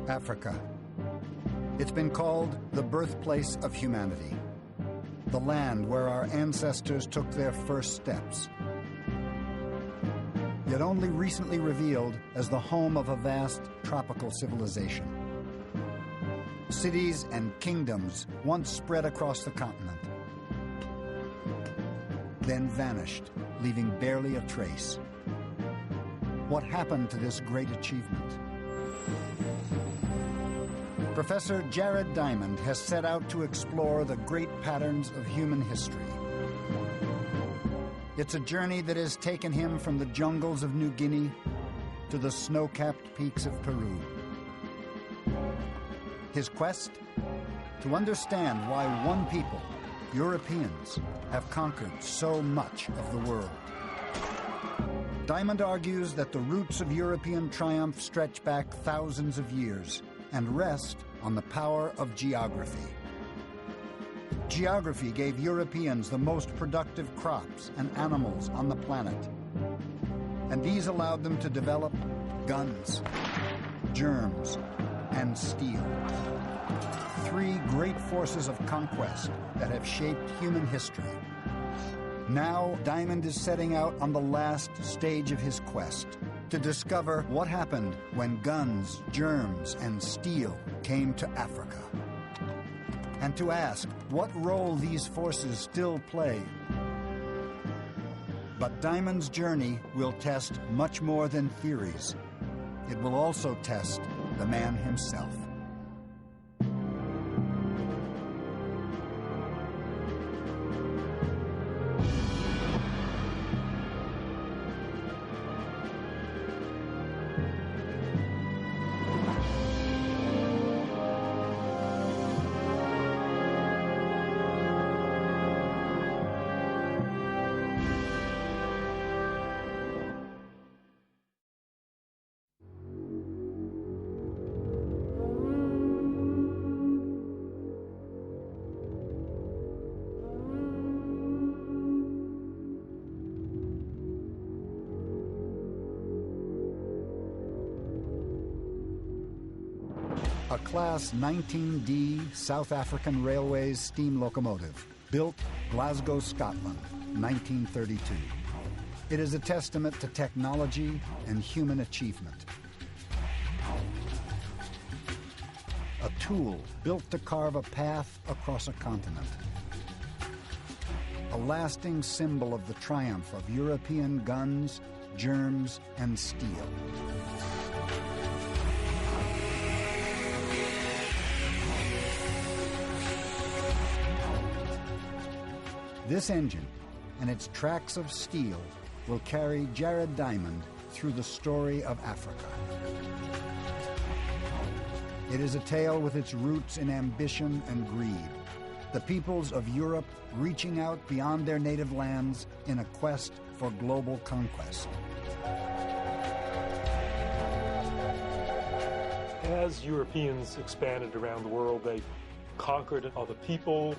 Africa. It's been called the birthplace of humanity, the land where our ancestors took their first steps, yet only recently revealed as the home of a vast tropical civilization. Cities and kingdoms once spread across the continent, then vanished, leaving barely a trace. What happened to this great achievement? Professor Jared Diamond has set out to explore the great patterns of human history. It's a journey that has taken him from the jungles of New Guinea to the snow-capped peaks of Peru. His quest? To understand why one people, Europeans, have conquered so much of the world. Diamond argues that the roots of European triumph stretch back thousands of years and rest on the power of geography. Geography gave Europeans the most productive crops and animals on the planet, and these allowed them to develop guns, germs, and steel. Three great forces of conquest that have shaped human history. Now, Diamond is setting out on the last stage of his quest to discover what happened when guns, germs, and steel came to Africa, and to ask what role these forces still play. But Diamond's journey will test much more than theories. It will also test the man himself. A Class 19D South African Railways steam locomotive, built Glasgow, Scotland, 1932. It is a testament to technology and human achievement. A tool built to carve a path across a continent. A lasting symbol of the triumph of European guns, germs, and steel. This engine and its tracks of steel will carry Jared Diamond through the story of Africa. It is a tale with its roots in ambition and greed, the peoples of Europe reaching out beyond their native lands in a quest for global conquest. As Europeans expanded around the world, they conquered other people.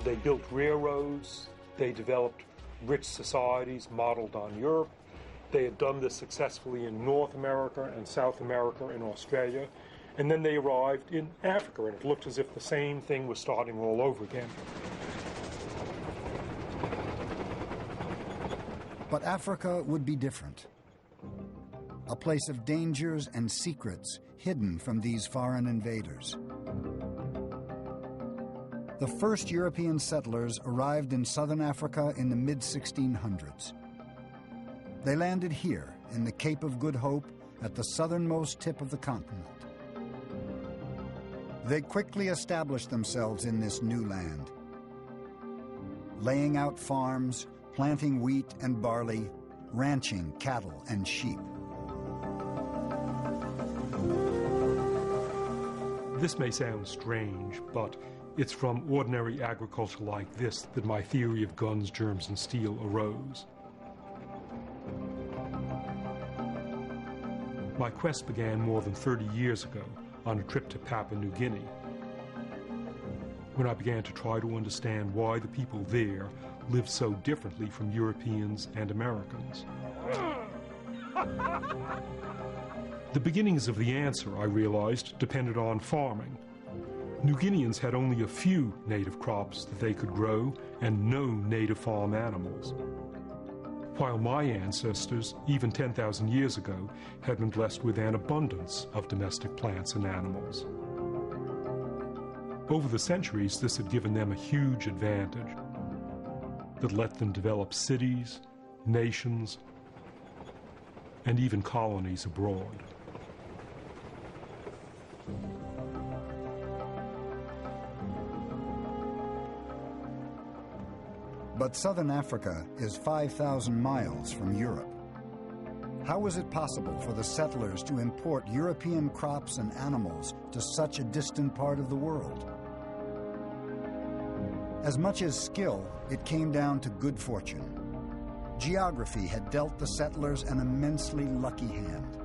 They built railroads, they developed rich societies modeled on Europe. They had done this successfully in North America and South America and Australia. And then they arrived in Africa, and it looked as if the same thing was starting all over again. But Africa would be different. A place of dangers and secrets hidden from these foreign invaders. The first European settlers arrived in southern Africa in the mid-1600s. They landed here in the Cape of Good Hope at the southernmost tip of the continent. They quickly established themselves in this new land, laying out farms, planting wheat and barley, ranching cattle and sheep. This may sound strange, but it's from ordinary agriculture like this that my theory of guns, germs, and steel arose. My quest began more than 30 years ago on a trip to Papua New Guinea, when I began to try to understand why the people there lived so differently from Europeans and Americans. The beginnings of the answer, I realized, depended on farming. New Guineans had only a few native crops that they could grow and no native farm animals, while my ancestors, even 10,000 years ago, had been blessed with an abundance of domestic plants and animals. Over the centuries, this had given them a huge advantage that let them develop cities, nations, and even colonies abroad. But southern Africa is 5,000 miles from Europe. How was it possible for the settlers to import European crops and animals to such a distant part of the world? As much as skill, it came down to good fortune. Geography had dealt the settlers an immensely lucky hand.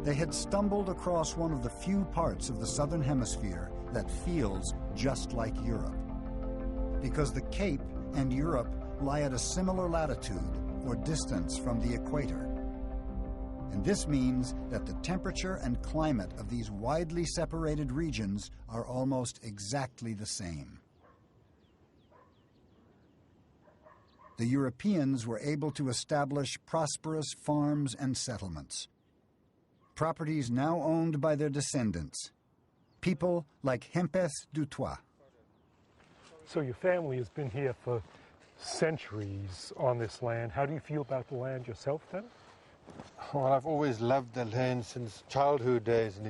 They had stumbled across one of the few parts of the southern hemisphere that feels just like Europe. Because the Cape and Europe lie at a similar latitude or distance from the equator. And this means that the temperature and climate of these widely separated regions are almost exactly the same. The Europeans were able to establish prosperous farms and settlements. Properties now owned by their descendants, people like Hempeth Dutoit. So your family has been here for centuries on this land. How do you feel about the land yourself then? Well, I've always loved the land since childhood days, and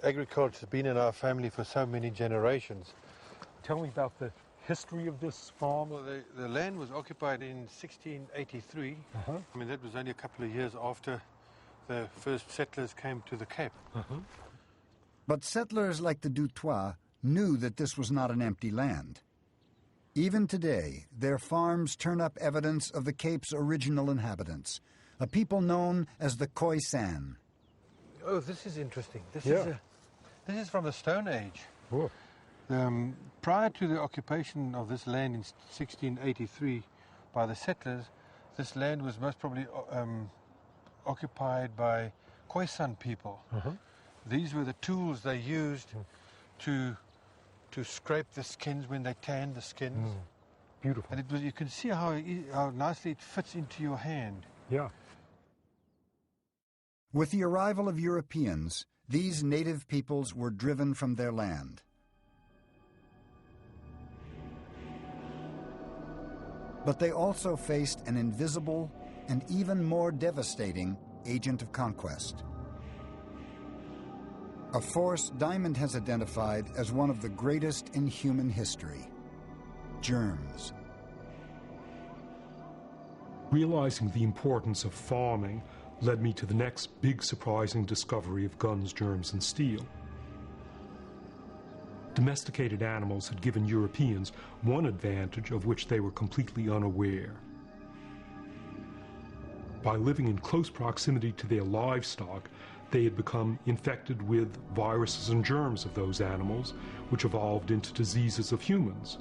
agriculture has been in our family for so many generations. Tell me about the history of this farm. Well, the land was occupied in 1683. I mean, that was only a couple of years after the first settlers came to the Cape. But settlers like the Dutoit knew that this was not an empty land. Even today, their farms turn up evidence of the Cape's original inhabitants, a people known as the Khoisan. Oh, this is interesting. This is from the Stone Age. Oh. Prior to the occupation of this land in 1683 by the settlers, this land was most probably occupied by Khoisan people. These were the tools they used to scrape the skins when they tanned the skins. Beautiful. And you can see how nicely it fits into your hand. Yeah. With the arrival of Europeans, these native peoples were driven from their land. But they also faced an invisible and even more devastating agent of conquest. A force Diamond has identified as one of the greatest in human history: germs. Realizing the importance of farming led me to the next big surprising discovery of guns, germs, and steel. Domesticated animals had given Europeans one advantage of which they were completely unaware. By living in close proximity to their livestock, they had become infected with viruses and germs of those animals, which evolved into diseases of humans.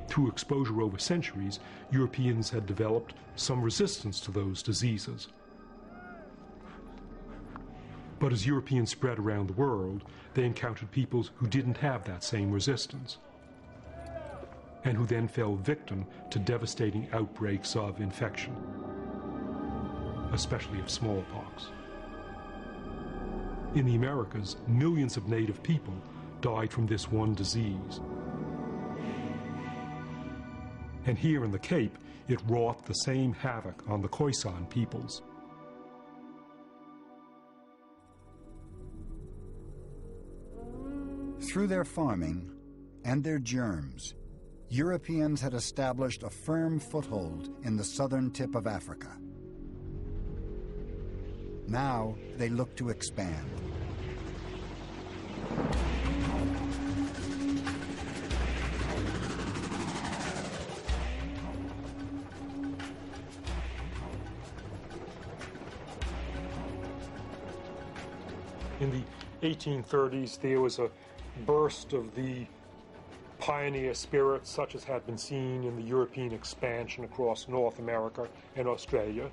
Through exposure over centuries, Europeans had developed some resistance to those diseases. But as Europeans spread around the world, they encountered peoples who didn't have that same resistance, and who then fell victim to devastating outbreaks of infection, especially of smallpox. In the Americas, millions of native people died from this one disease. And here in the Cape, it wrought the same havoc on the Khoisan peoples. Through their farming and their germs, Europeans had established a firm foothold in the southern tip of Africa. Now they look to expand. In the 1830s, there was a burst of the pioneer spirit, such as had been seen in the European expansion across North America and Australia.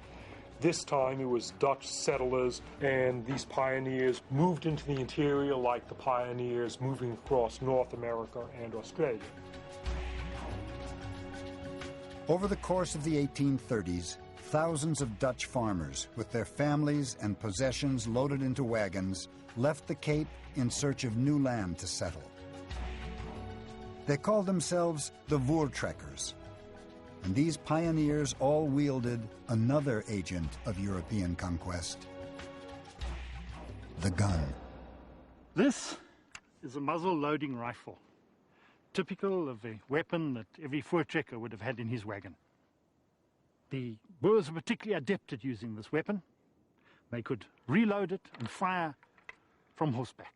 This time it was Dutch settlers, and these pioneers moved into the interior like the pioneers moving across North America and Australia. Over the course of the 1830s, thousands of Dutch farmers, with their families and possessions loaded into wagons, left the Cape in search of new land to settle. They called themselves the Voortrekkers, and these pioneers all wielded another agent of European conquest: the gun. This is a muzzle-loading rifle, typical of the weapon that every Voortrekker would have had in his wagon. The Boers were particularly adept at using this weapon. They could reload it and fire from horseback.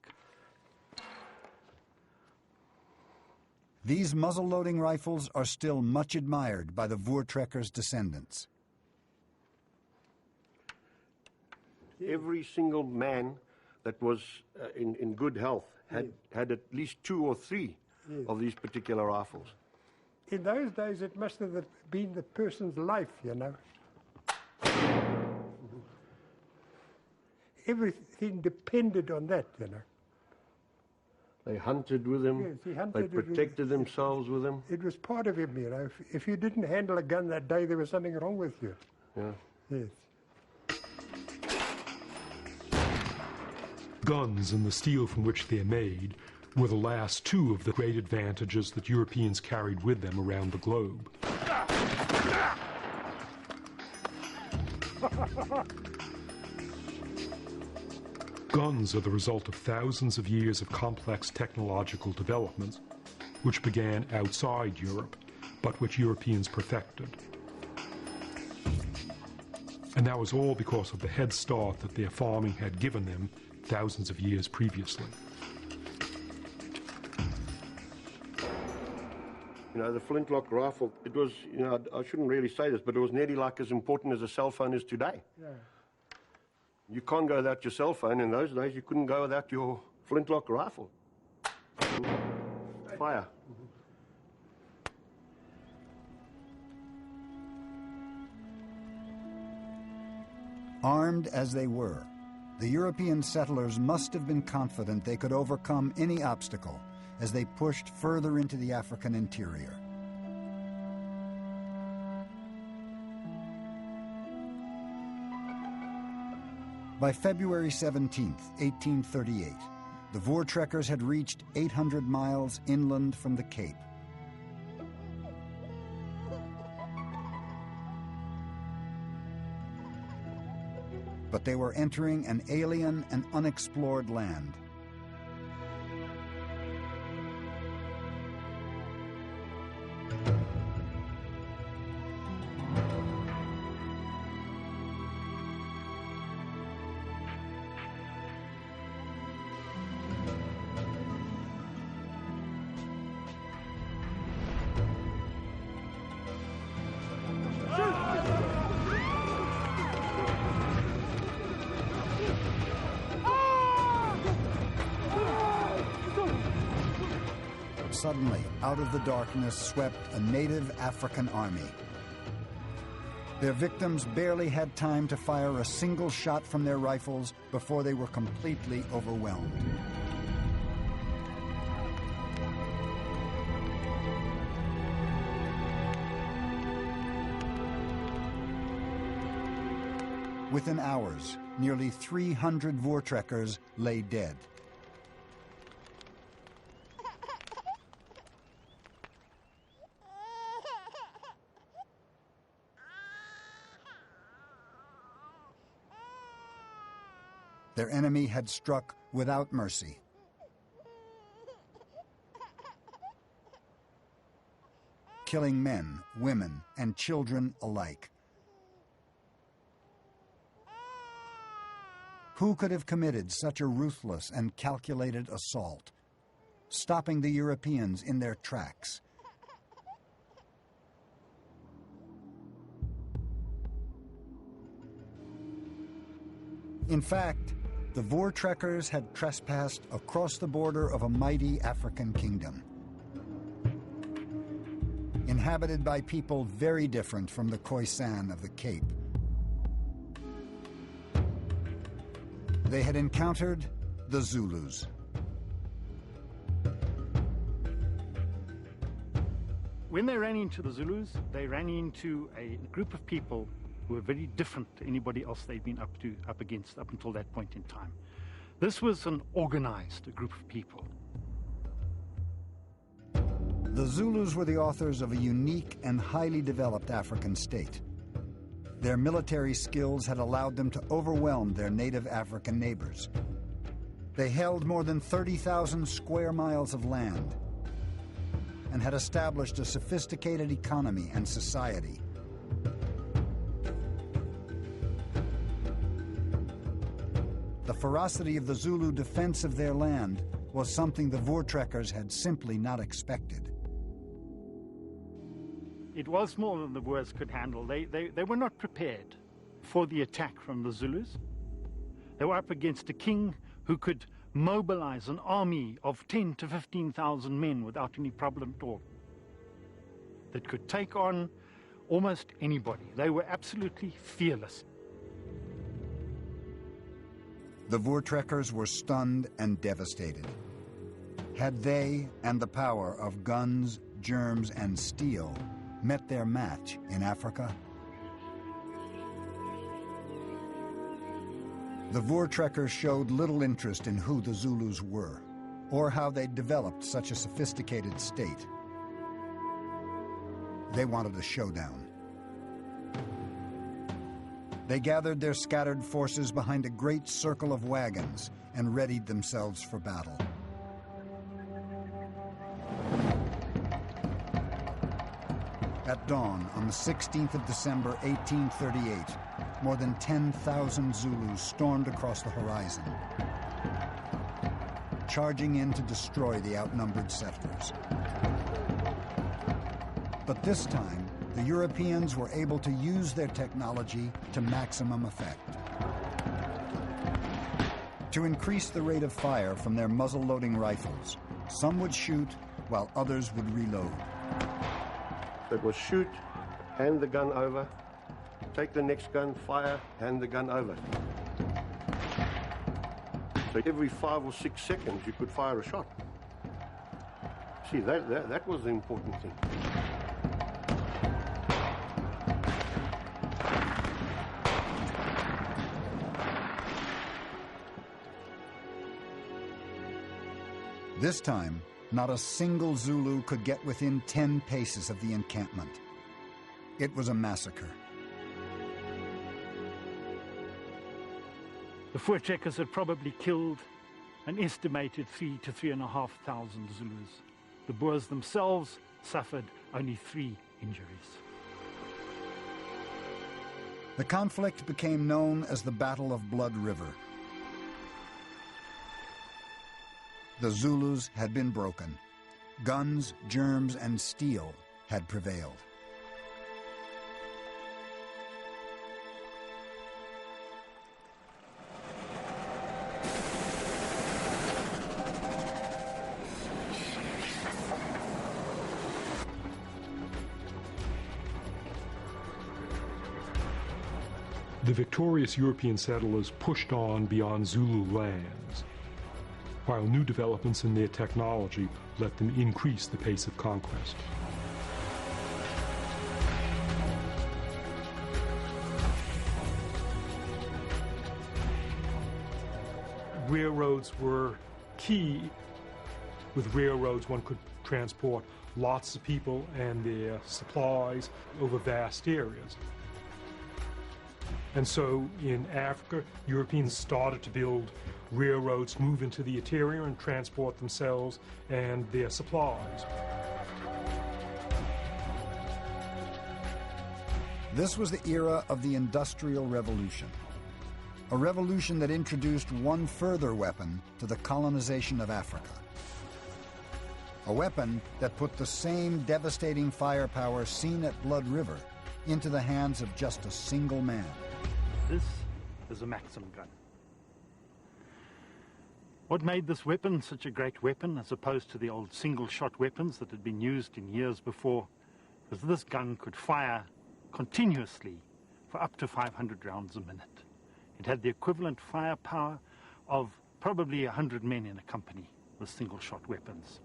These muzzle-loading rifles are still much admired by the Voortrekkers' descendants. Every single man that was in good health had at least 2 or 3 of these particular rifles. In those days, it must have been the person's life, you know. Everything depended on that, you know. They hunted with him. Yes, he hunted. They protected themselves with him. It was part of him, you know. If you didn't handle a gun that day, there was something wrong with you. Yeah. Yes. Guns and the steel from which they're made were the last 2 of the great advantages that Europeans carried with them around the globe. Guns are the result of thousands of years of complex technological developments, which began outside Europe, but which Europeans perfected. And that was all because of the head start that their farming had given them thousands of years previously. You know, the flintlock rifle, it was, you know, I shouldn't really say this, but it was nearly like as important as a cell phone is today. Yeah. You can't go without your cell phone. In those days, you couldn't go without your flintlock rifle. Fire. Armed as they were, the European settlers must have been confident they could overcome any obstacle as they pushed further into the African interior. By February 17, 1838, the Voortrekkers had reached 800 miles inland from the Cape. But they were entering an alien and unexplored land. Suddenly, out of the darkness swept a native African army. Their victims barely had time to fire a single shot from their rifles before they were completely overwhelmed. Within hours, nearly 300 Voortrekkers lay dead. Their enemy had struck without mercy. Killing men, women, and children alike. Who could have committed such a ruthless and calculated assault, stopping the Europeans in their tracks? In fact, the Voortrekkers had trespassed across the border of a mighty African kingdom, inhabited by people very different from the Khoisan of the Cape. They had encountered the Zulus. When they ran into the Zulus, they ran into a group of people who were very different to anybody else they'd been up against up until that point in time. This was an organized group of people. The Zulus were the authors of a unique and highly developed African state. Their military skills had allowed them to overwhelm their native African neighbors. They held more than 30,000 square miles of land and had established a sophisticated economy and society. The ferocity of the Zulu defense of their land was something the Voortrekkers had simply not expected. It was more than the Boers could handle. They were not prepared for the attack from the Zulus. They were up against a king who could mobilize an army of 10 to 15,000 men without any problem at all, that could take on almost anybody. They were absolutely fearless. The Voortrekkers were stunned and devastated. Had they and the power of guns, germs, and steel met their match in Africa? The Voortrekkers showed little interest in who the Zulus were, or how they developed such a sophisticated state. They wanted a showdown. They gathered their scattered forces behind a great circle of wagons and readied themselves for battle. At dawn on the 16th of December, 1838, more than 10,000 Zulus stormed across the horizon, charging in to destroy the outnumbered settlers. But this time, the Europeans were able to use their technology to maximum effect. To increase the rate of fire from their muzzle-loading rifles, some would shoot while others would reload. It was shoot, hand the gun over, take the next gun, fire, hand the gun over. So every 5 or 6 seconds you could fire a shot. See, that was the important thing. This time, not a single Zulu could get within 10 paces of the encampment. It was a massacre. The Voortrekkers had probably killed an estimated 3,000 to 3,500 Zulus. The Boers themselves suffered only 3 injuries. The conflict became known as the Battle of Blood River. The Zulus had been broken. Guns, germs, and steel had prevailed. The victorious European settlers pushed on beyond Zulu lands, while new developments in their technology let them increase the pace of conquest. Railroads were key. With railroads, one could transport lots of people and their supplies over vast areas. And so in Africa, Europeans started to build railroads, move into the interior and transport themselves and their supplies. This was the era of the Industrial Revolution, a revolution that introduced one further weapon to the colonization of Africa. A weapon that put the same devastating firepower seen at Blood River into the hands of just a single man. This is a Maxim gun. What made this weapon such a great weapon as opposed to the old single-shot weapons that had been used in years before was this gun could fire continuously for up to 500 rounds a minute. It had the equivalent firepower of probably 100 men in a company with single-shot weapons.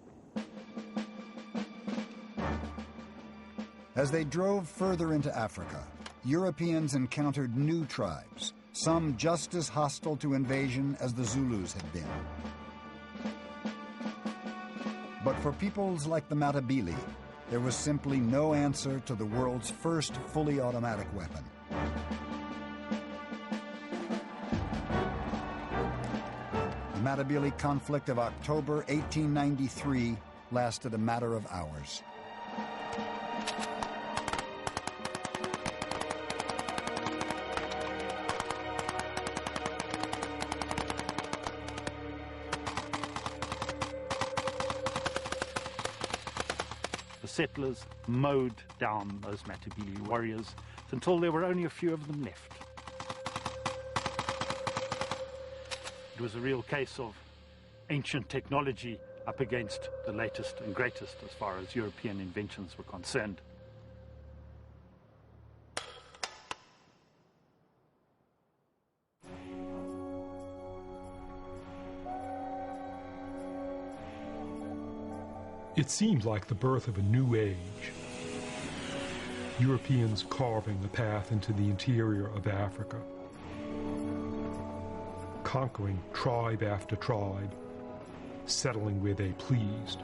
As they drove further into Africa, Europeans encountered new tribes, some just as hostile to invasion as the Zulus had been. But for peoples like the Matabele, there was simply no answer to the world's first fully automatic weapon. The Matabele conflict of October 1893 lasted a matter of hours. The settlers mowed down those Matabele warriors until there were only a few of them left. It was a real case of ancient technology up against the latest and greatest as far as European inventions were concerned. It seemed like the birth of a new age. Europeans carving a path into the interior of Africa, conquering tribe after tribe, settling where they pleased.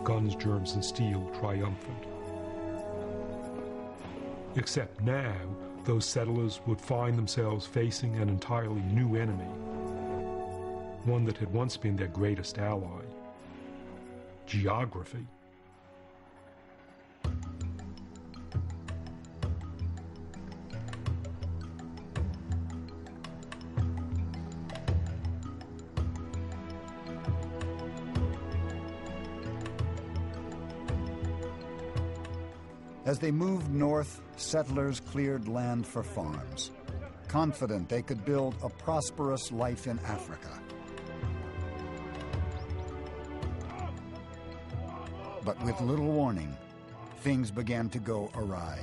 Guns, germs, and steel triumphant. Except now, those settlers would find themselves facing an entirely new enemy, one that had once been their greatest ally: geography. As they moved north, settlers cleared land for farms, confident they could build a prosperous life in Africa. But with little warning, things began to go awry.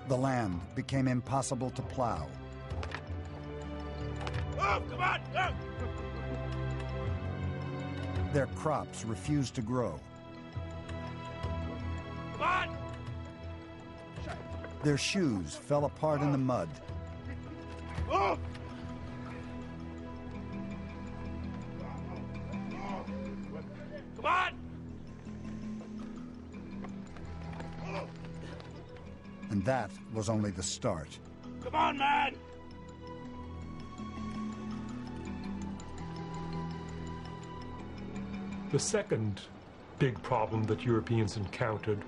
The land became impossible to plow. Their crops refused to grow. Their shoes fell apart in the mud. And that was only the start. Come on, man! The second big problem that Europeans encountered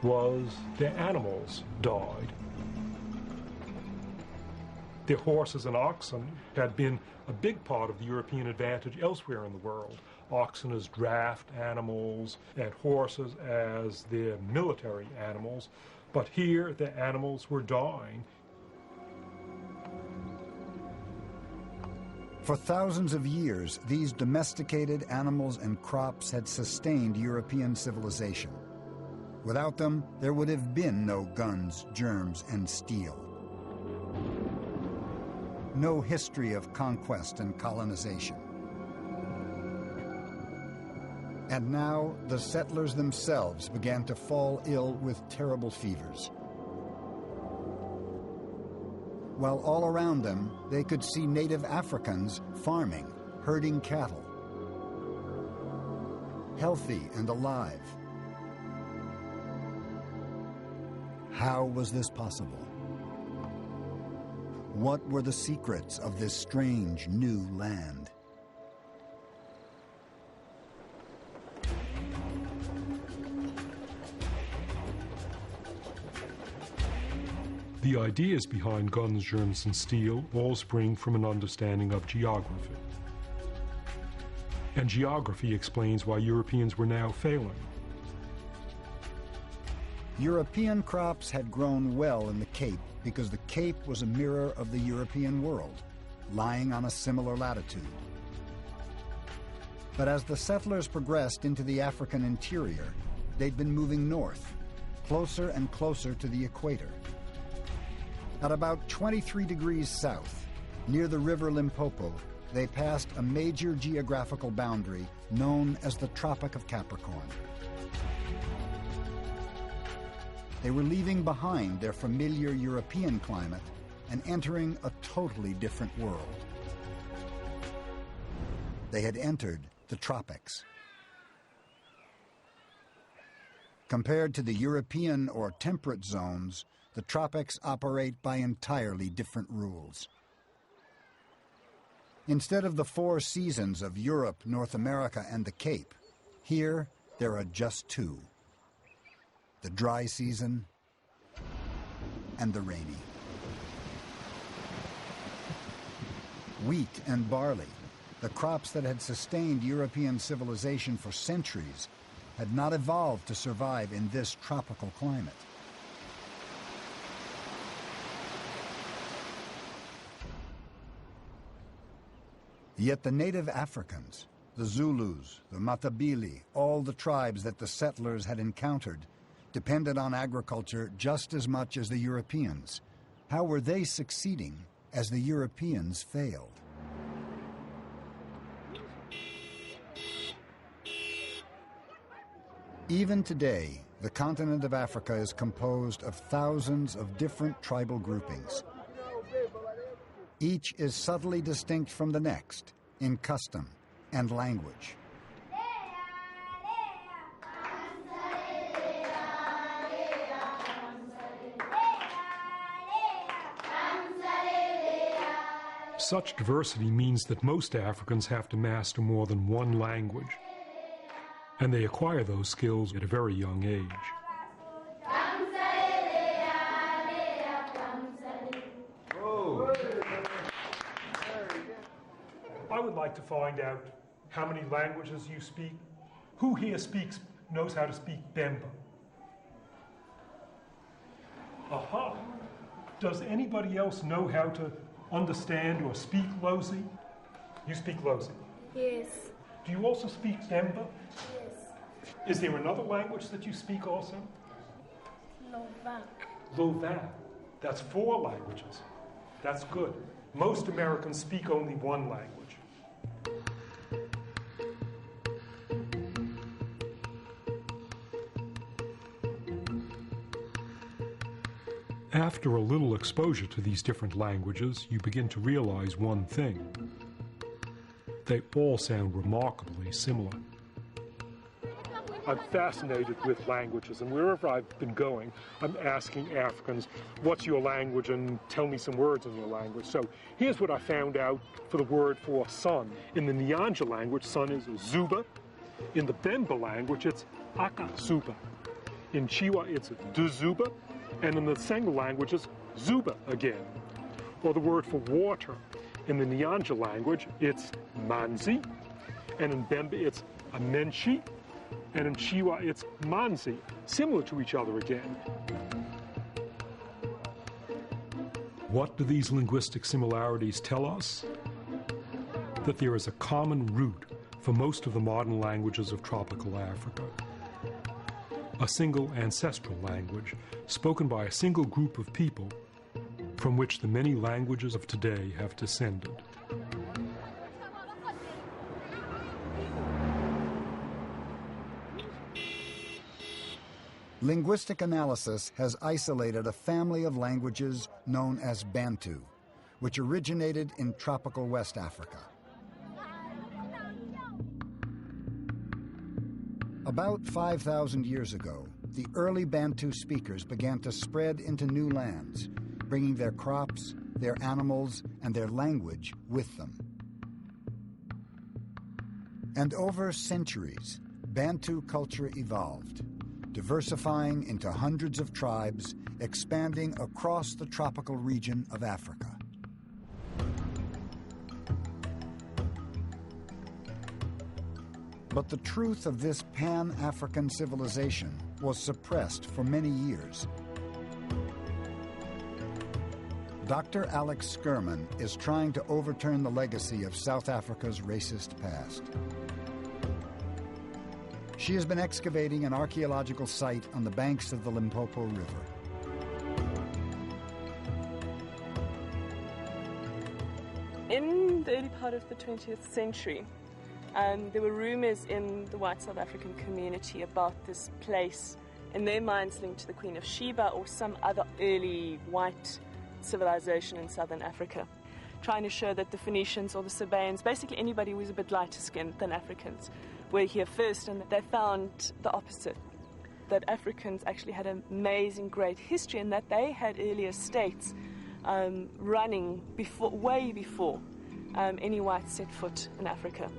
was their animals died. Their horses and oxen had been a big part of the European advantage elsewhere in the world. Oxen as draft animals and horses as their military animals. But here, the animals were dying. For thousands of years, these domesticated animals and crops had sustained European civilization. Without them, there would have been no guns, germs, and steel. No history of conquest and colonization. And now, the settlers themselves began to fall ill with terrible fevers. While all around them, they could see native Africans farming, herding cattle, healthy and alive. How was this possible? What were the secrets of this strange new land? The ideas behind guns, germs, and steel all spring from an understanding of geography. And geography explains why Europeans were now failing. European crops had grown well in the Cape because the Cape was a mirror of the European world, lying on a similar latitude. But as the settlers progressed into the African interior, they'd been moving north, closer and closer to the equator. At about 23 degrees south, near the river Limpopo, they passed a major geographical boundary known as the Tropic of Capricorn. They were leaving behind their familiar European climate and entering a totally different world. They had entered the tropics. Compared to the European or temperate zones, the tropics operate by entirely different rules. Instead of the 4 seasons of Europe, North America, and the Cape, here there are just 2. The dry season and the rainy. Wheat and barley, the crops that had sustained European civilization for centuries, had not evolved to survive in this tropical climate. Yet the native Africans, the Zulus, the Matabele, all the tribes that the settlers had encountered, depended on agriculture just as much as the Europeans. How were they succeeding as the Europeans failed? Even today, the continent of Africa is composed of thousands of different tribal groupings. Each is subtly distinct from the next in custom and language. Such diversity means that most Africans have to master more than one language, and they acquire those skills at a very young age. I would like to find out how many languages you speak. Who here knows how to speak Bemba? Aha! Does anybody else know how to understand or speak Lozi? You speak Lozi? Yes. Do you also speak Bemba? Yes. Is there another language that you speak also? Lovak. Lovak. That's 4 languages. That's good. Most Americans speak only one language. After a little exposure to these different languages, you begin to realize one thing. They all sound remarkably similar. I'm fascinated with languages, and wherever I've been going, I'm asking Africans, what's your language, and tell me some words in your language. So here's what I found out for the word for sun. In the Nyanja language, sun is Zuba. In the Bemba language, it's Akasuba. In Chiwa, it's Duzuba. And in the Senga language, it's Zuba again. Or the word for water. In the Nyanja language, it's Manzi. And in Bemba, it's Amenshi. And in Chiwa, it's Manzi, similar to each other again. What do these linguistic similarities tell us? That there is a common root for most of the modern languages of tropical Africa. A single ancestral language spoken by a single group of people from which the many languages of today have descended. Linguistic analysis has isolated a family of languages known as Bantu, which originated in tropical West Africa. About 5,000 years ago, the early Bantu speakers began to spread into new lands, bringing their crops, their animals, and their language with them. And over centuries, Bantu culture evolved, diversifying into hundreds of tribes, expanding across the tropical region of Africa. But the truth of this Pan-African civilization was suppressed for many years. Dr. Alex Skirman is trying to overturn the legacy of South Africa's racist past. She has been excavating an archaeological site on the banks of the Limpopo River. In the early part of the 20th century, there were rumors in the white South African community about this place, in their minds linked to the Queen of Sheba or some other early white civilization in southern Africa, trying to show that the Phoenicians or the Sabaeans, basically anybody who was a bit lighter skinned than Africans, were here first, and they found the opposite, that Africans actually had an amazing, great history, and that they had earlier states running way before any whites set foot in Africa.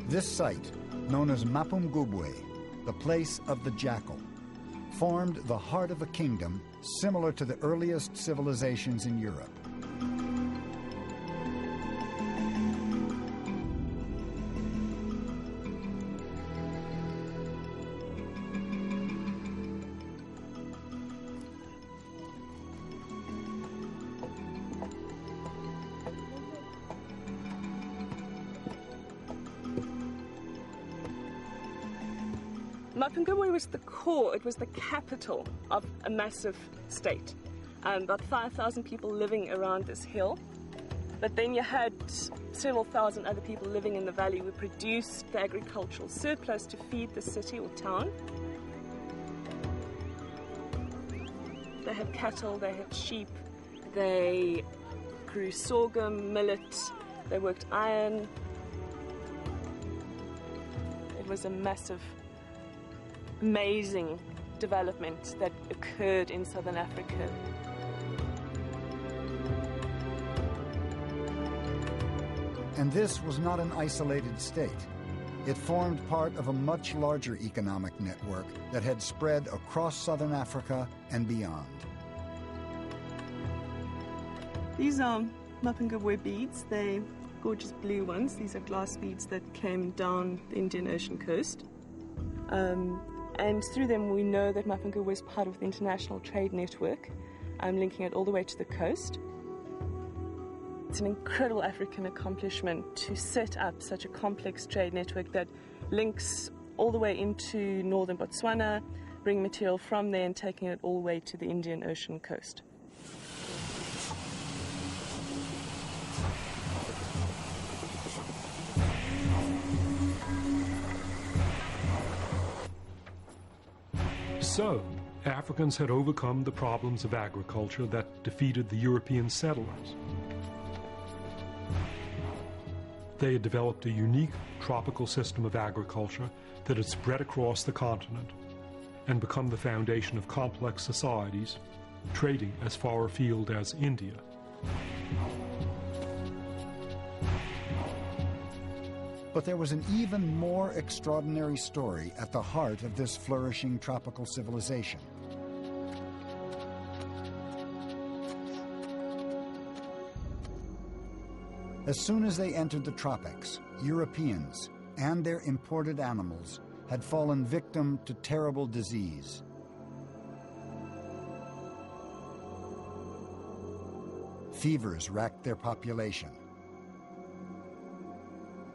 This site, known as Mapungubwe, the place of the jackal, formed the heart of a kingdom similar to the earliest civilizations in Europe. Mapungubwe was the core, it was the capital of a massive state. About 5,000 people living around this hill. But then you had several thousand other people living in the valley who produced the agricultural surplus to feed the city or town. They had cattle, they had sheep, they grew sorghum, millet, they worked iron. It was a massive, amazing development that occurred in southern Africa. And this was not an isolated state. It formed part of a much larger economic network that had spread across southern Africa and beyond. These are Mapungubwe beads. They're gorgeous blue ones. These are glass beads that came down the Indian Ocean coast. And through them we know that Mapungubwe was part of the international trade network, linking it all the way to the coast. It's an incredible African accomplishment to set up such a complex trade network that links all the way into northern Botswana, bring material from there and taking it all the way to the Indian Ocean coast. So, Africans had overcome the problems of agriculture that defeated the European settlers. They had developed a unique tropical system of agriculture that had spread across the continent and become the foundation of complex societies, trading as far afield as India. But there was an even more extraordinary story at the heart of this flourishing tropical civilization. As soon as they entered the tropics, Europeans and their imported animals had fallen victim to terrible disease. Fevers racked their population.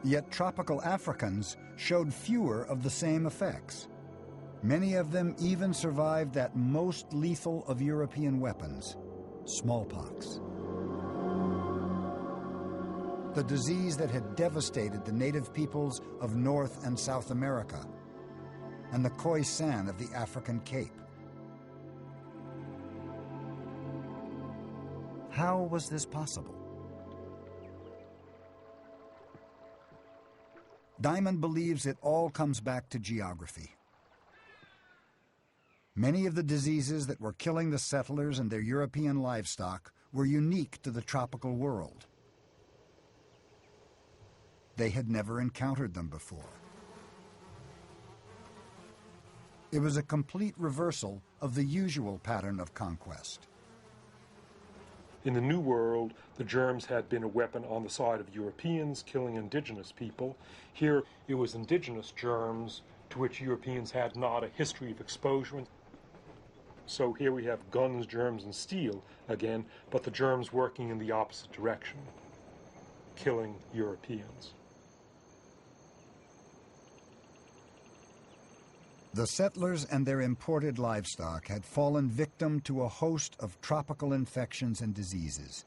Yet tropical Africans showed fewer of the same effects. Many of them even survived that most lethal of European weapons, smallpox. The disease that had devastated the native peoples of North and South America and the Khoisan of the African Cape. How was this possible? Diamond believes it all comes back to geography. Many of the diseases that were killing the settlers and their European livestock were unique to the tropical world. They had never encountered them before. It was a complete reversal of the usual pattern of conquest. In the New World, the germs had been a weapon on the side of Europeans, killing indigenous people. Here, it was indigenous germs to which Europeans had not a history of exposure. So here we have guns, germs, and steel again, but the germs working in the opposite direction, killing Europeans. The settlers and their imported livestock had fallen victim to a host of tropical infections and diseases.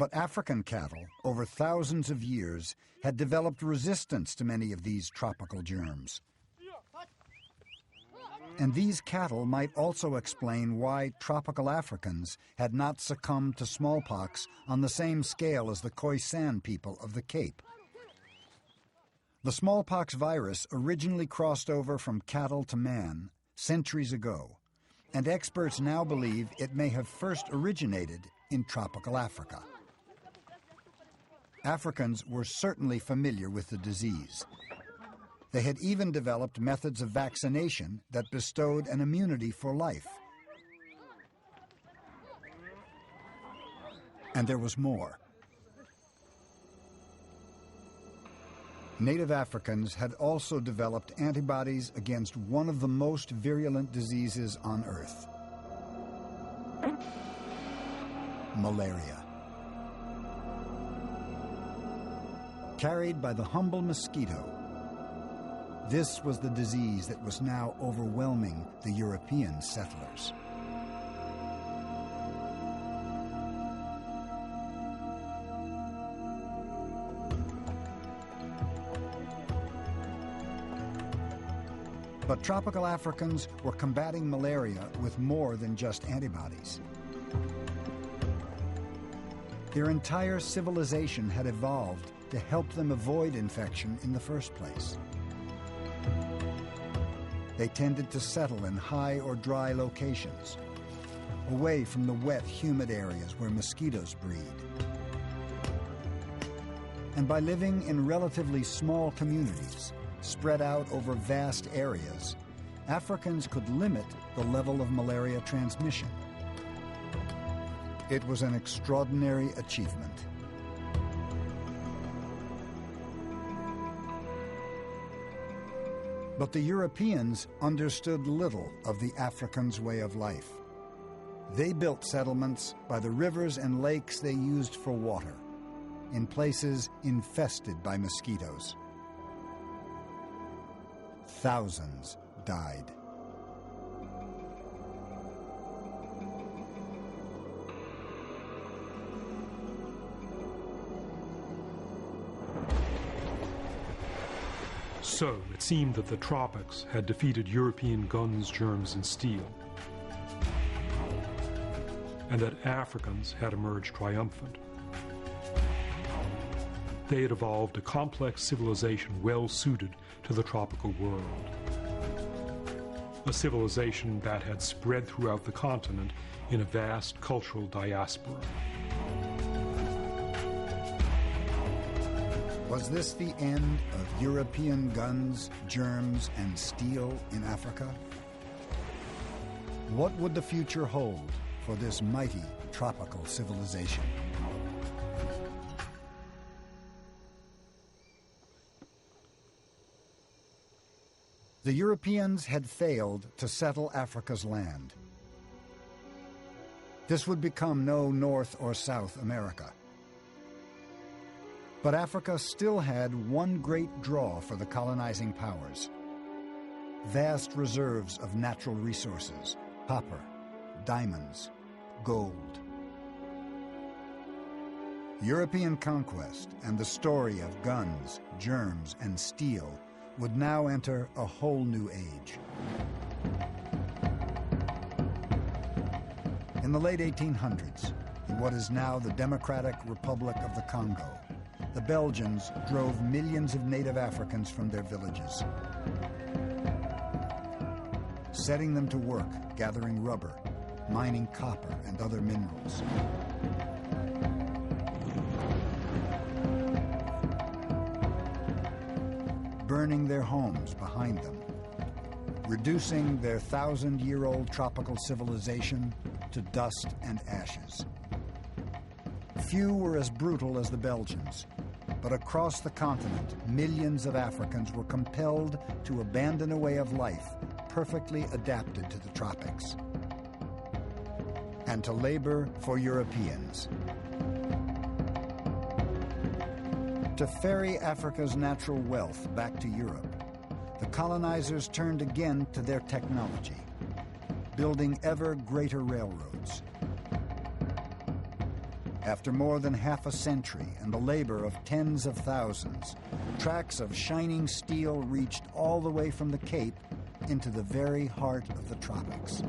But African cattle, over thousands of years, had developed resistance to many of these tropical germs. And these cattle might also explain why tropical Africans had not succumbed to smallpox on the same scale as the Khoisan people of the Cape. The smallpox virus originally crossed over from cattle to man centuries ago, and experts now believe it may have first originated in tropical Africa. Africans were certainly familiar with the disease. They had even developed methods of vaccination that bestowed an immunity for life. And there was more. Native Africans had also developed antibodies against one of the most virulent diseases on Earth: malaria. Carried by the humble mosquito, this was the disease that was now overwhelming the European settlers. But tropical Africans were combating malaria with more than just antibodies. Their entire civilization had evolved to help them avoid infection in the first place. They tended to settle in high or dry locations, away from the wet, humid areas where mosquitoes breed. And by living in relatively small communities, spread out over vast areas, Africans could limit the level of malaria transmission. It was an extraordinary achievement. But the Europeans understood little of the Africans' way of life. They built settlements by the rivers and lakes they used for water, in places infested by mosquitoes. Thousands died. So it seemed that the tropics had defeated European guns, germs, and steel, and that Africans had emerged triumphant. They had evolved a complex civilization well suited to the tropical world. A civilization that had spread throughout the continent in a vast cultural diaspora. Was this the end of European guns, germs, and steel in Africa? What would the future hold for this mighty tropical civilization? The Europeans had failed to settle Africa's land. This would become no North or South America. But Africa still had one great draw for the colonizing powers: vast reserves of natural resources, copper, diamonds, gold. European conquest and the story of guns, germs, and steel would now enter a whole new age. In the late 1800s, in what is now the Democratic Republic of the Congo, the Belgians drove millions of native Africans from their villages, setting them to work gathering rubber, mining copper and other minerals. Burning their homes behind them, reducing their 1,000-year-old tropical civilization to dust and ashes. Few were as brutal as the Belgians, but across the continent, millions of Africans were compelled to abandon a way of life perfectly adapted to the tropics, and to labor for Europeans. To ferry Africa's natural wealth back to Europe, the colonizers turned again to their technology, building ever greater railroads. After more than half a century and the labor of tens of thousands, tracks of shining steel reached all the way from the Cape into the very heart of the tropics.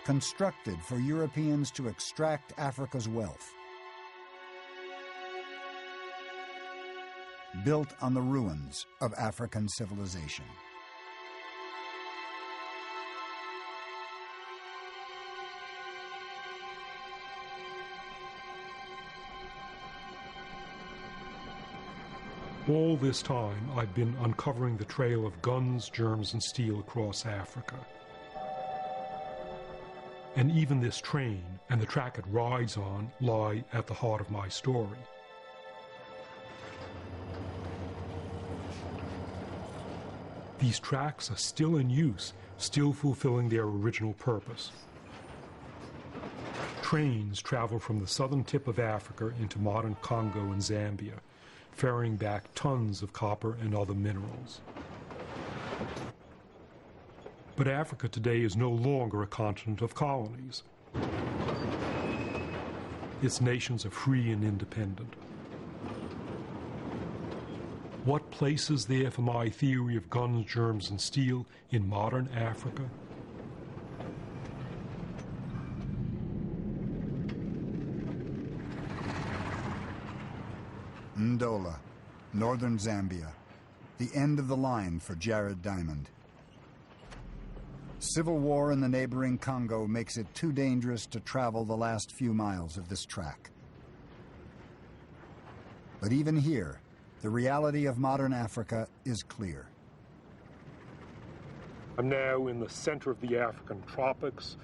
Constructed for Europeans to extract Africa's wealth. Built on the ruins of African civilization. All this time, I've been uncovering the trail of guns, germs, and steel across Africa. And even this train and the track it rides on lie at the heart of my story. These tracks are still in use, still fulfilling their original purpose. Trains travel from the southern tip of Africa into modern Congo and Zambia, ferrying back tons of copper and other minerals. But Africa today is no longer a continent of colonies. Its nations are free and independent. What place is there for my theory of guns, germs, and steel in modern Africa? Ndola, northern Zambia, the end of the line for Jared Diamond. Civil war in the neighboring Congo makes it too dangerous to travel the last few miles of this track. But even here, the reality of modern Africa is clear. I'm now in the center of the African tropics,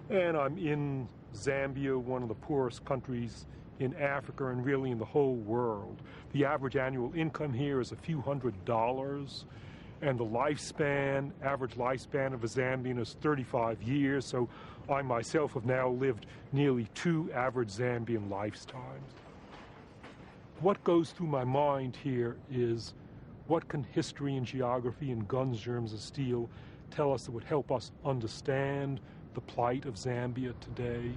and I'm in Zambia, one of the poorest countries in Africa and really in the whole world. The average annual income here is a few $100s, and the average lifespan of a Zambian is 35 years, so I myself have now lived nearly 2 average Zambian lifetimes. What goes through my mind here is, what can history and geography and guns, germs, and steel tell us that would help us understand the plight of Zambia today?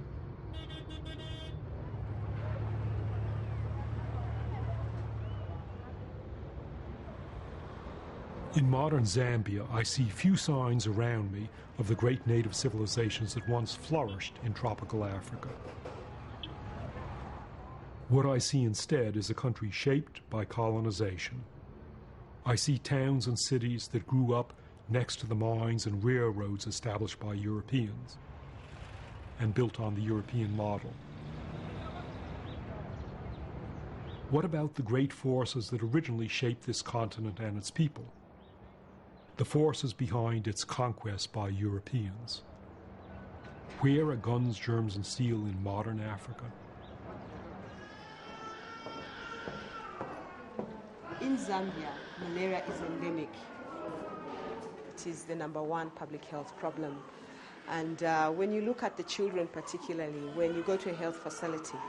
In modern Zambia, I see few signs around me of the great native civilizations that once flourished in tropical Africa. What I see instead is a country shaped by colonization. I see towns and cities that grew up next to the mines and railroads established by Europeans and built on the European model. What about the great forces that originally shaped this continent and its people? The forces behind its conquest by Europeans. Where are guns, germs, and steel in modern Africa? In Zambia, malaria is endemic. It is the #1 public health problem. And when you look at the children particularly, when you go to a health facility,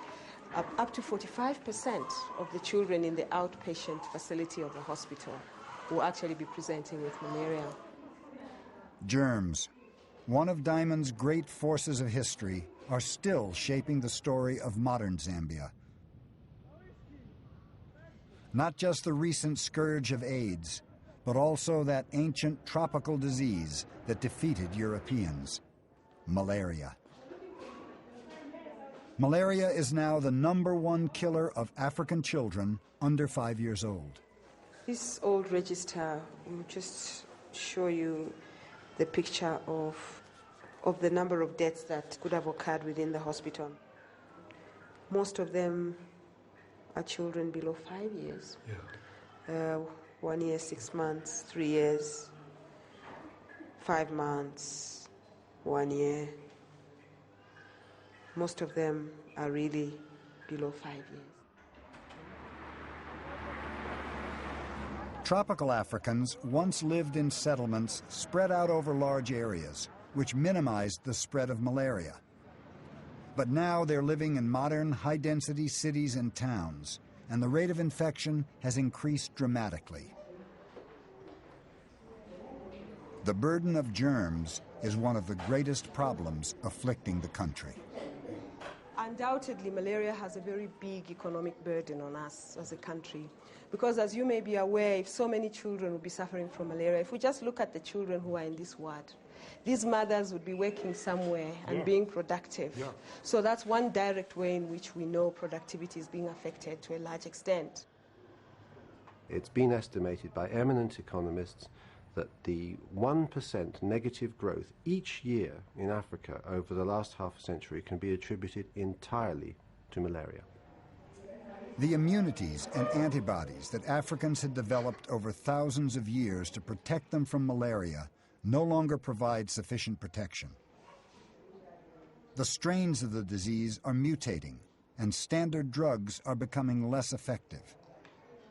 up to 45% of the children in the outpatient facility of the hospital will actually be presenting with malaria. Germs, one of Diamond's great forces of history, are still shaping the story of modern Zambia. Not just the recent scourge of AIDS, but also that ancient tropical disease that defeated Europeans, malaria. Malaria is now the #1 killer of African children under 5 years old. This old register will just show you the picture of the number of deaths that could have occurred within the hospital. Most of them are children below 5 years. 1 year, 6 months, 3 years, 5 months, 1 year. Most of them are really below 5 years. Tropical Africans once lived in settlements spread out over large areas, which minimized the spread of malaria. But now they're living in modern, high-density cities and towns, and the rate of infection has increased dramatically. the burden of germs is one of the greatest problems afflicting the country. Undoubtedly, malaria has a very big economic burden on us as a country. Because as you may be aware, if so many children would be suffering from malaria, if we just look at the children who are in this ward, these mothers would be working somewhere and being productive. Yeah. So that's one direct way in which we know productivity is being affected to a large extent. It's been estimated by eminent economists that the 1% negative growth each year in Africa over the last half a century can be attributed entirely to malaria. The immunities and antibodies that Africans had developed over thousands of years to protect them from malaria no longer provide sufficient protection. The strains of the disease are mutating, and standard drugs are becoming less effective.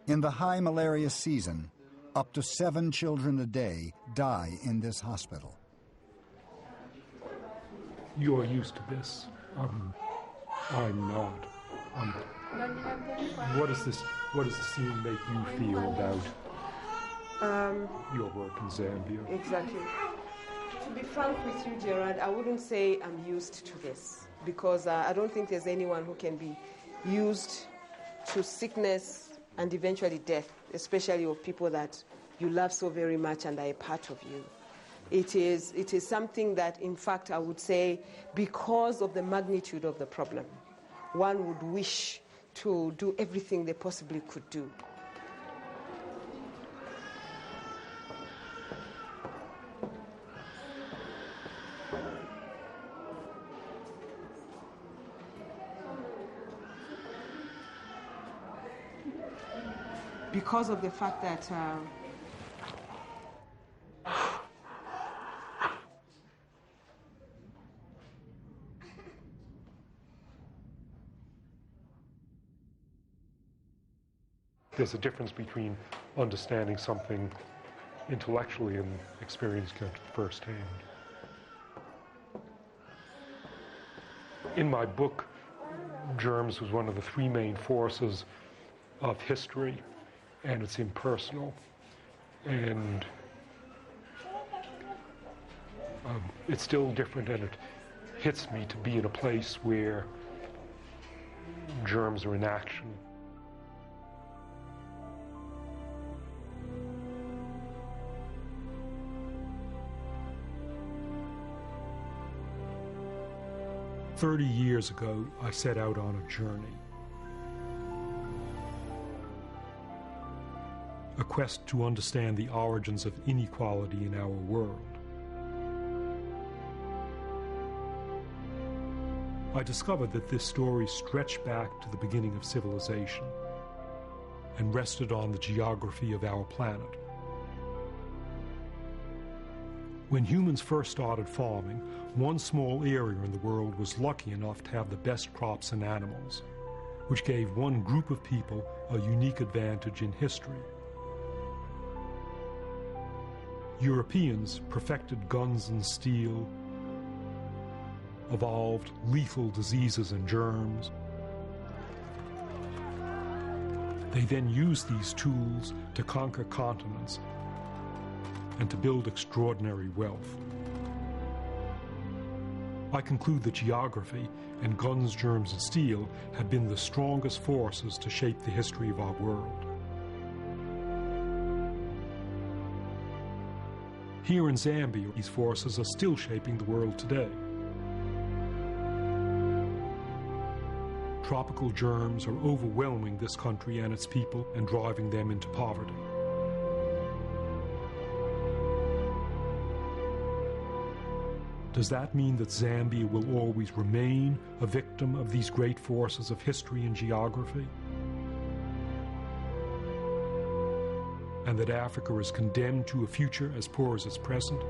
In the high malaria season, up to 7 children a day die in this hospital. You're used to this. I'm not. What does the scene make you feel about your work in Zambia? Exactly. To be frank with you, Gerard, I wouldn't say I'm used to this, because I don't think there's anyone who can be used to sickness and eventually death, especially of people that you love so very much and are a part of you. It is something that, in fact, I would say, because of the magnitude of the problem, one would wish to do everything they possibly could do. Because of the fact that there's a difference between understanding something intellectually and experiencing it firsthand. In my book, germs was one of the 3 main forces of history, and it's impersonal, and it's still different, and it hits me to be in a place where germs are in action. "30 years ago, I set out on a journey. A quest to understand the origins of inequality in our world. I discovered that this story stretched back to the beginning of civilization and rested on the geography of our planet. When humans first started farming, one small area in the world was lucky enough to have the best crops and animals, which gave one group of people a unique advantage in history. Europeans perfected guns and steel, evolved lethal diseases and germs. They then used these tools to conquer continents and to build extraordinary wealth. I conclude that geography and guns, germs, and steel have been the strongest forces to shape the history of our world. Here in Zambia, these forces are still shaping the world today. Tropical germs are overwhelming this country and its people and driving them into poverty. Does that mean that Zambia will always remain a victim of these great forces of history and geography? And that Africa is condemned to a future as poor as its present?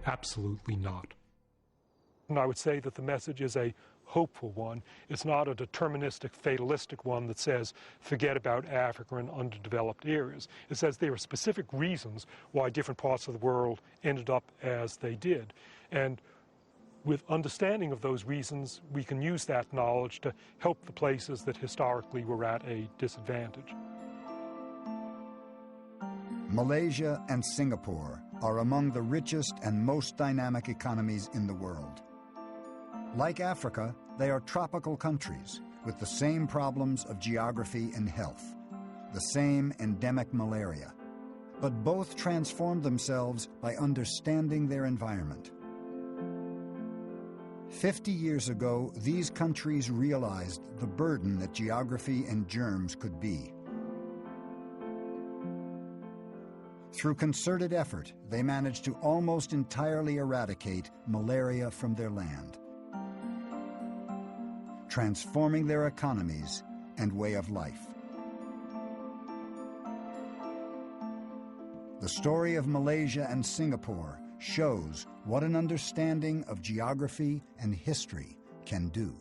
Absolutely not. And I would say that the message is a hopeful one. It's not a deterministic, fatalistic one that says, forget about Africa and underdeveloped areas. It says there are specific reasons why different parts of the world ended up as they did. And with understanding of those reasons, we can use that knowledge to help the places that historically were at a disadvantage. Malaysia and Singapore are among the richest and most dynamic economies in the world. Like Africa, they are tropical countries with the same problems of geography and health, the same endemic malaria. But both transformed themselves by understanding their environment. 50 years ago, these countries realized the burden that geography and germs could be. Through concerted effort, they managed to almost entirely eradicate malaria from their land, transforming their economies and way of life. The story of Malaysia and Singapore shows what an understanding of geography and history can do.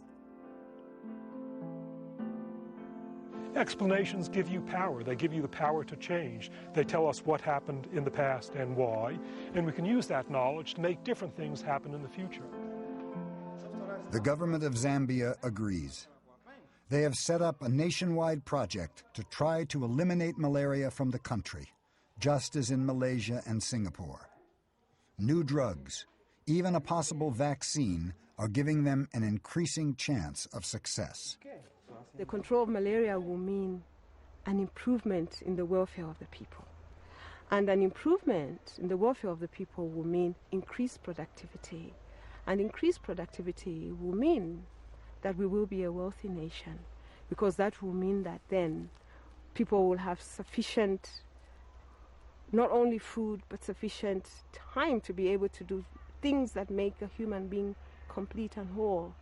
Explanations give you power. They give you the power to change. They tell us what happened in the past and why, and we can use that knowledge to make different things happen in the future. The government of Zambia agrees. They have set up a nationwide project to try to eliminate malaria from the country, just as in Malaysia and Singapore. New drugs, even a possible vaccine, are giving them an increasing chance of success. The control of malaria will mean an improvement in the welfare of the people. And an improvement in the welfare of the people will mean increased productivity. And increased productivity will mean that we will be a wealthy nation, because that will mean that then people will have sufficient, not only food, but sufficient time to be able to do things that make a human being complete and whole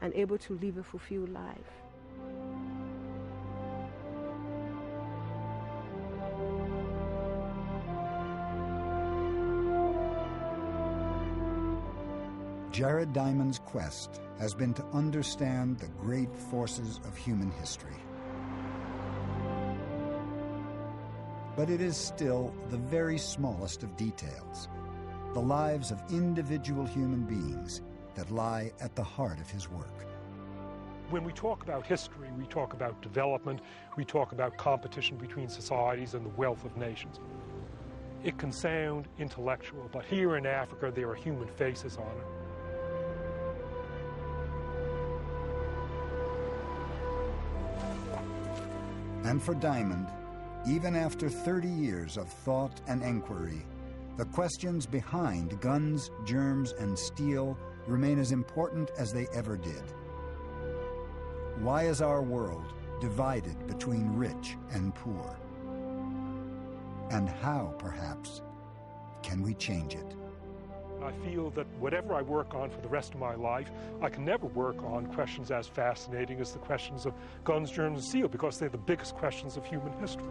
and able to live a fulfilled life. Jared Diamond's quest has been to understand the great forces of human history. But it is still the very smallest of details, the lives of individual human beings, that lie at the heart of his work. When we talk about history, we talk about development, we talk about competition between societies and the wealth of nations. It can sound intellectual, but here in Africa there are human faces on it. And for Diamond, even after 30 years of thought and inquiry, the questions behind guns, germs, and steel remain as important as they ever did. Why is our world divided between rich and poor? And how, perhaps, can we change it? I feel that whatever I work on for the rest of my life, I can never work on questions as fascinating as the questions of guns, germs, and steel, because they're the biggest questions of human history.